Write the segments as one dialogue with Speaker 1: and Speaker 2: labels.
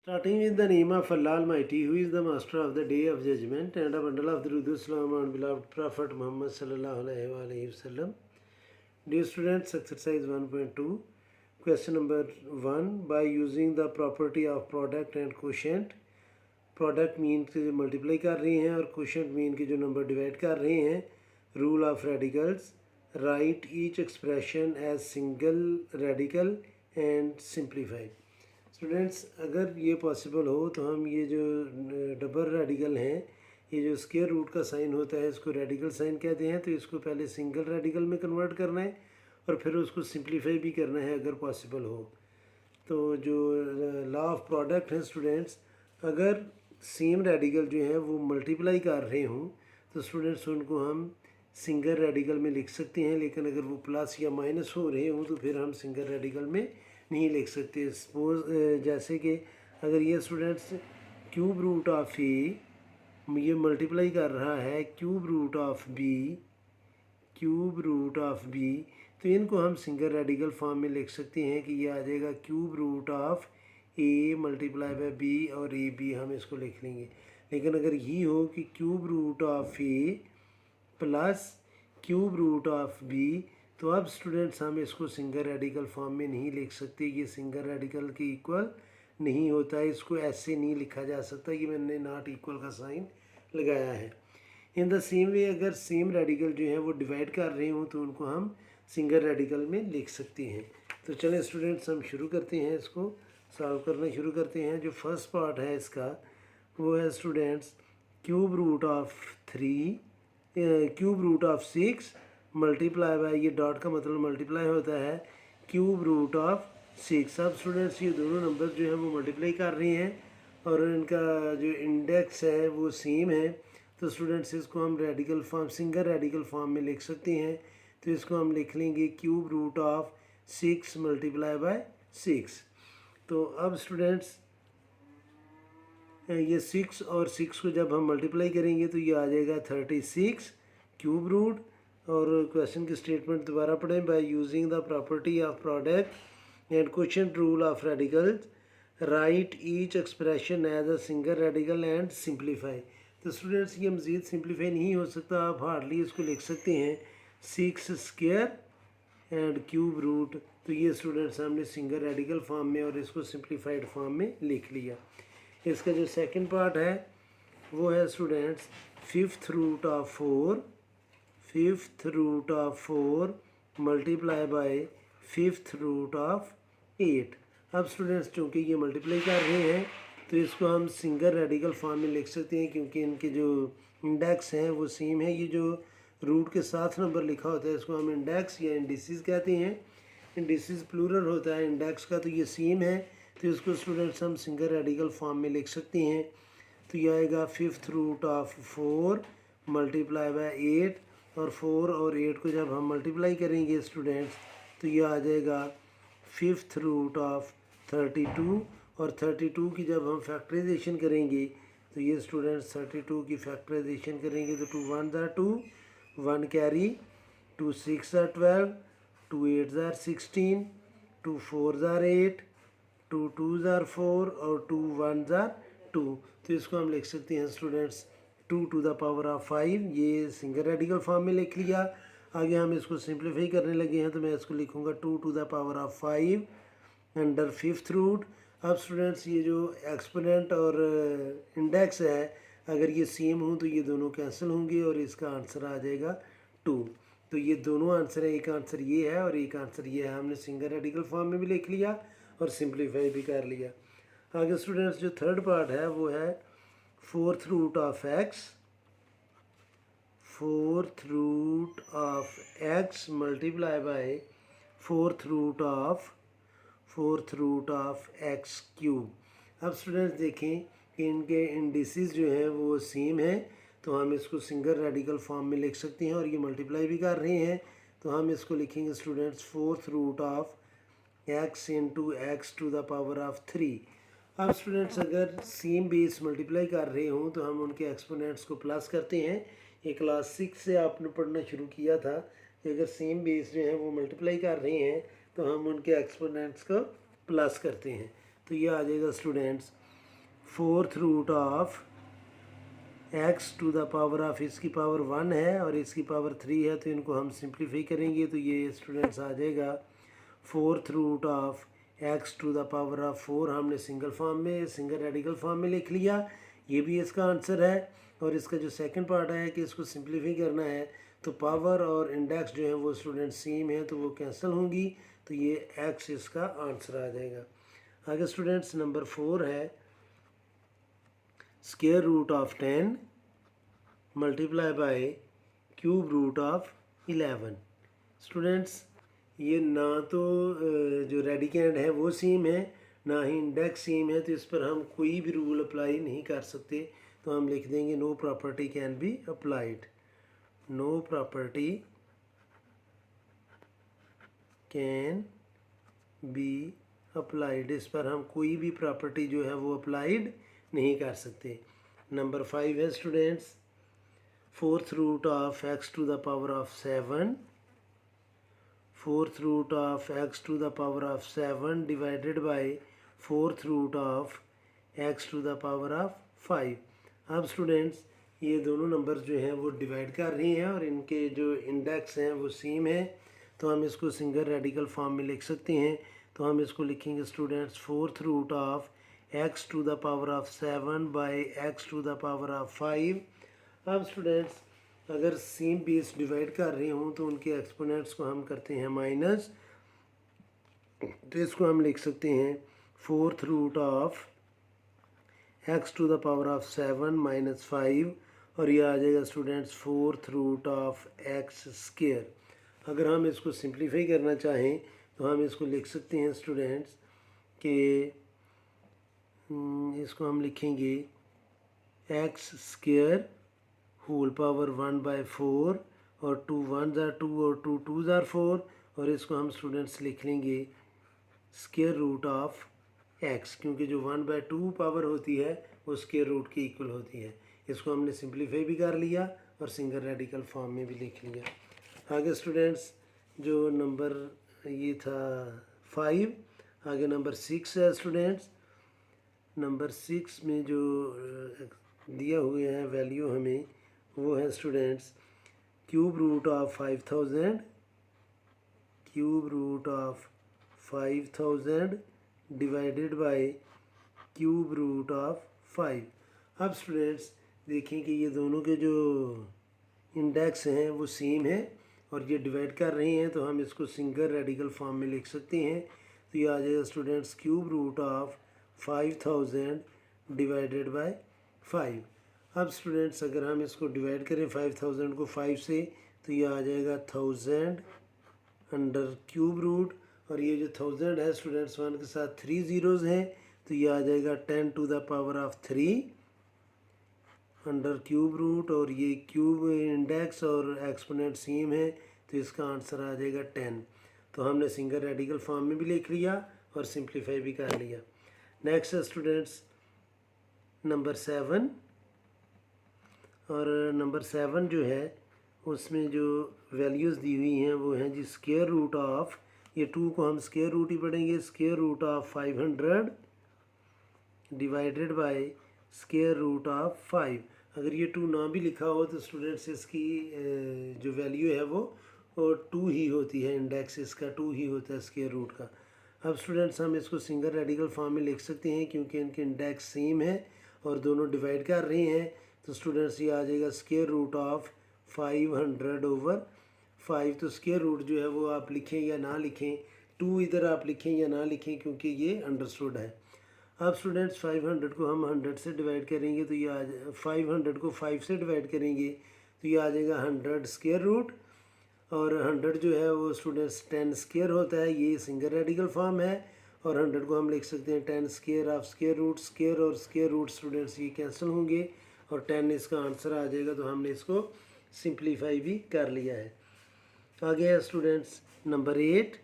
Speaker 1: Starting with the name of Allah Almighty, who is the master of the day of judgment, and a bundle of the Rudu Salam on beloved Prophet Muhammad sallallahu alaihi wasallam. Dear students, exercise 1.2, question number 1. By using the property of product and quotient, product mean के जो multiply कर रहे हैं और quotient mean के जो number divide कर रहे हैं, rule of radicals, write each expression as single radical and simplify. Students, अगर ये पॉसिबल हो तो हम ये जो डबल रेडिकल हैं, ये जो स्क्वायर रूट का साइन होता है इसको रेडिकल साइन कहते हैं, तो इसको पहले सिंगल रेडिकल में कन्वर्ट करना है और फिर उसको सिंप्लीफाई भी करना है अगर पॉसिबल हो. तो जो लॉ ऑफ प्रोडक्ट है स्टूडेंट्स, अगर सेम रेडिकल जो है वो मल्टीप्लाई कर रहे हों तो स्टूडेंट्स उनको हम सिंगल रेडिकल में लिख सकते हैं, लेकिन अगर वो प्लस या माइनस हो रहे हों तो फिर हम सिंगल रेडिकल में नहीं लिख सकते. सपोज जैसे कि अगर ये स्टूडेंट्स क्यूब रूट ऑफ ए ये मल्टीप्लाई कर रहा है क्यूब रूट ऑफ बी, तो इनको हम सिंगल रेडिकल फॉर्म में लिख सकते हैं कि ये आ जाएगा cube root of A multiply by B, और ए बी हम इसको लिख लेंगे. लेकिन अगर ये हो कि cube root of A plus cube root of B, तो अब स्टूडेंट्स हम इसको सिंगल रेडिकल फॉर्म में नहीं लिख सकते, ये सिंगल रेडिकल के इक्वल नहीं होता है, इसको ऐसे नहीं लिखा जा सकता. ये मैंने नॉट इक्वल का साइन लगाया है. इन द सेम वे अगर सेम रेडिकल जो है वो डिवाइड कर रहे हों तो उनको हम सिंगल रेडिकल में लिख सकते हैं. तो चलें स्टूडेंट्स, हम शुरू करते हैं, इसको सॉल्व करना शुरू करते हैं. जो फर्स्ट पार्ट है इसका वो है students cube root of 6 multiply by, ये डॉट का मतलब मल्टीप्लाई होता है, क्यूब रूट ऑफ 6. अब स्टूडेंट्स ये दोनों नंबर जो है वो मल्टीप्लाई कर रहे हैं और इनका जो इंडेक्स है वो सेम है, तो स्टूडेंट्स इसको हम radical form single radical form में लिख सकते हैं. तो इसको हम लिख लेंगे cube root of 6 multiply by 6. तो अब स्टूडेंट्स ये 6 और 6 को जब हम मल्टीप्लाई करेंगे तो ये आ जाएगा 36 क्यूब रूट. और क्वेश्चन की स्टेटमेंट दोबारा पढ़ें. By using the property of product and quotient rule of radicals, write each expression as a single radical and simplify. तो स्टूडेंट्स ये मज़ीद सिंप्लीफाई नहीं हो सकता, आप हार्डली इसको लिख सकते हैं 6 स्क्वायर एंड क्यूब रूट. तो ये स्टूडेंट्स हमने सिंगल रेडिकल फॉर्म में और इसको सिंप्लीफाइड फॉर्म में लिख लिया. इसका जो सेकंड पार्ट है वो है students fifth root of 4 multiply by fifth root of 8. अब स्टूडेंट्स चूँकि ये मल्टीप्लाई कर रहे हैं तो इसको हम सिंगल रेडिकल फॉर्म में लिख सकते हैं, क्योंकि इनके जो इंडेक्स हैं वो सेम है. ये जो रूट के साथ नंबर लिखा होता है इसको हम इंडेक्स या इंडिसेस कहते हैं. इंडिसेस प्लूरल होता है इंडेक्स का, तो ये सेम है, तो इसको स्टूडेंट्स हम सिंगल रेडिकल फॉर्म में लिख सकते हैं. तो ये आएगा fifth root of 4 multiply by 8, और 4 और 8 को जब हम मल्टीप्लाई करेंगे स्टूडेंट्स तो ये आ जाएगा फिफ्थ रूट ऑफ 32, और 32 की जब हम फैक्टराइजेशन करेंगे तो ये स्टूडेंट्स 32 की फैक्टराइजेशन करेंगे तो 2 1 are 2, 1 carry, 2 6 are 12, 2 8 are 16, 2 4 are 8, 2 2 are 4 और 2 1 are 2. तो इसको हम लिख सकते हैं students 2 to the power of 5. ये सिंगल रेडिकल फॉर्म में लिख लिया. आगे हम इसको सिंप्लीफाई करने लगे हैं तो मैं इसको लिखूँगा 2 to the power of 5 under fifth root. अब स्टूडेंट्स ये जो एक्सपोनेंट और इंडेक्स है अगर ये सेम हो तो ये दोनों कैंसिल होंगे और इसका आंसर आ जाएगा 2. तो ये दोनों आंसर है, एक आंसर ये है और एक आंसर ये है. हमने सिंगल रेडिकल फॉर्म में भी लिख लिया और सिंप्लीफाई भी कर लिया. आगे स्टूडेंट्स जो थर्ड पार्ट है वो है fourth root of X multiply by fourth root of X cube. अब स्टूडेंट्स देखें कि इनके इंडिसेस जो हैं वो सेम है, तो हम इसको सिंगल रेडिकल फॉर्म में लिख सकते हैं और ये मल्टीप्लाई भी कर रहे हैं, तो हम इसको लिखेंगे students fourth root of X into X to the power of 3. अब स्टूडेंट्स अगर सेम बेस मल्टीप्लाई कर रहे हों तो हम उनके एक्सपोनेंट्स को प्लस करते हैं. ये क्लास 6 से आपने पढ़ना शुरू किया था कि अगर सेम बेस जो है वो मल्टीप्लाई कर रहे हैं तो हम उनके एक्सपोनेंट्स को प्लस करते हैं. तो ये आ जाएगा students fourth root of X to the power of, इसकी पावर 1 है और इसकी पावर 3 है, तो इनको हम सिंप्लीफाई करेंगे तो ये स्टूडेंट्स आ जाएगा fourth root of X to the power of 4। हमने सिंगल फॉर्म में, सिंगल रेडिकल फॉर्म में लिख लिया, ये भी इसका आंसर है। और इसका जो सेकंड पार्ट है कि इसको सिंप्लीफाई करना है तो पावर और इंडेक्स जो है वो स्टूडेंट सेम है तो वो कैंसिल होंगी, तो ये एक्स इसका आंसर आ जाएगा। आगे स्टूडेंट्स नंबर 4 है square root of 10 multiply by cube root of 11। Students ये ना तो जो रेडिकेंड है वो सेम है, ना ही इंडेक्स सेम है, तो इस पर हम कोई भी रूल अप्लाई नहीं कर सकते, तो हम लिख देंगे no property can be applied. No property can be applied, इस पर हम कोई भी प्रॉपर्टी जो है वो अप्लाइड नहीं कर सकते। नंबर 5 है students fourth root of X to the power of 7, fourth root of X to the power of 7 divided by fourth root of X to the power of 5। अब स्टूडेंट्स ये दोनों नंबर जो हैं वो डिवाइड कर रही हैं और इनके जो इंडेक्स हैं वो सेम है, तो हम इसको सिंगल रेडिकल फॉर्म में लिख सकते हैं। तो हम इसको लिखेंगे students fourth root of X to the power of 7 by X to the power of 5। अब स्टूडेंट्स अगर सेम बेस डिवाइड कर रहे हों तो उनके एक्सपोनेंट्स को हम करते हैं माइनस, तो इसको हम लिख सकते हैं fourth root of X to the power of 7 minus 5, और ये आ जाएगा students fourth root of X square. अगर हम इसको सिंप्लीफाई करना चाहें तो हम इसको लिख सकते हैं स्टूडेंट्स कि इसको हम लिखेंगे एक्स स्क्वायर होल पावर 1/4 और 2 1 ज़ार 2 और 2 2 ज़ार 4, और इसको हम स्टूडेंट्स लिख लेंगे स्क्वायर रूट ऑफ एक्स, क्योंकि जो 1/2 पावर होती है वो स्क्वायर रूट के इक्वल होती है। इसको हमने सिंप्लीफाई भी कर लिया और सिंगल रेडिकल फॉर्म में भी लिख लिया। आगे स्टूडेंट्स जो नंबर ये था 5, आगे नंबर 6 है स्टूडेंट्स। नंबर 6 में जो दिया हुए हैं वैल्यू हमें वो है students cube root of 5000, cube root of 5000 divided by cube root of 5। अब स्टूडेंट्स देखें कि ये दोनों के जो इंडेक्स हैं वो सेम है और ये डिवाइड कर रहे हैं, तो हम इसको सिंगल रेडिकल फॉर्म में लिख सकते हैं। तो ये आ जाएगा students cube root of 5000 divided by 5। अब स्टूडेंट्स अगर हम इसको डिवाइड करें 5000 को 5 से तो ये आ जाएगा 1000 अंडर क्यूब रूट, और ये जो 1000 है स्टूडेंट्स 1 के साथ 3 ज़ीरोज़ हैं, तो ये आ जाएगा 10 to the power of 3 under cube root, और ये क्यूब इंडेक्स और एक्सपोनेंट सेम है तो इसका आंसर आ जाएगा 10। तो हमने सिंगल रेडिकल फॉर्म में भी लिख लिया और सिंप्लीफाई भी कर लिया। नेक्स्ट है स्टूडेंट्स नंबर 7, और नंबर 7 जो है उसमें जो वैल्यूज़ दी हुई हैं वो हैं जी स्क्वायर रूट ऑफ, ये 2 को हम स्क्वायर रूट ही पढ़ेंगे, square root of 500 divided by square root of 5। अगर ये 2 ना भी लिखा हो तो स्टूडेंट्स इसकी जो वैल्यू है वो 2 ही होती है, इंडेक्स इसका 2 ही होता है स्क्वायर रूट का। अब स्टूडेंट्स हम इसको सिंगल रेडिकल फॉर्म में लिख सकते हैं क्योंकि इनके इंडेक्स सेम है और दोनों डिवाइड कर रहे हैं, तो स्टूडेंट्स ये आ जाएगा स्क्वायर रूट ऑफ 500/5। तो स्क्वायर रूट जो है वो आप लिखें या ना लिखें, 2 इधर आप लिखें या ना लिखें क्योंकि ये अंडरस्टूड है। अब स्टूडेंट्स 500 को हम 100 से डिवाइड करेंगे तो ये आ जाए, 500 को 5 से डिवाइड करेंगे तो ये आ जाएगा 100 स्क्वायर रूट, और 100 जो है वो स्टूडेंट्स 10 स्क्वायर होता है, ये सिंगल रेडिकल फॉर्म है, और 100 को हम लिख सकते हैं 10 square of square root, square और स्क्वायर रूट स्टूडेंट्स ये कैंसिल होंगे और 10 इसका आंसर आ जाएगा। तो हमने इसको सिंप्लीफाई भी कर लिया है। आगे है स्टूडेंट्स नंबर 8।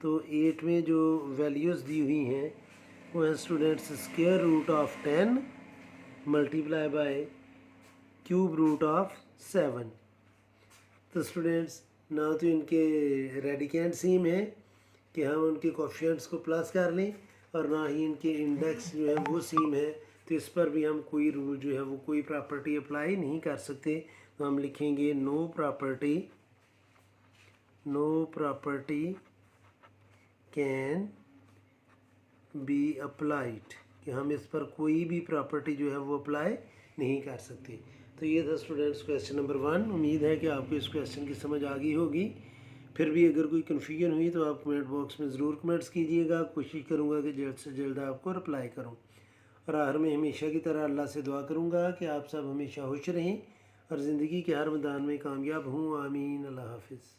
Speaker 1: तो 8 में जो वैल्यूज़ दी हुई हैं वो है students square root of 10 multiply by cube root of 7। तो स्टूडेंट्स ना तो इनके रेडिकेंड सेम है कि हम उनके कोफिशिएंट्स को प्लस कर लें, और ना ही इनके इंडेक्स जो है वो सेम है तो इस पर भी हम कोई रूल जो है वो कोई प्रॉपर्टी अप्लाई नहीं कर सकते। तो हम लिखेंगे no property can be applied, कि हम इस पर कोई भी प्रॉपर्टी जो है वो अप्लाई नहीं कर सकते। तो ये था स्टूडेंट्स क्वेश्चन नंबर 1। उम्मीद है कि आपको इस क्वेश्चन की समझ आ गई होगी। फिर भी अगर कोई कन्फ्यूजन हुई तो आप कमेंट बॉक्स में ज़रूर कमेंट्स कीजिएगा। कोशिश करूँगा कि जल्द से जल्द आपको रिप्लाई करूँ। और आखिर में हमेशा की तरह अल्लाह से दुआ करूँगा कि आप सब हमेशा खुश रहें और ज़िंदगी के हर मैदान में कामयाब हों। आमीन। अल्लाह हाफिज़।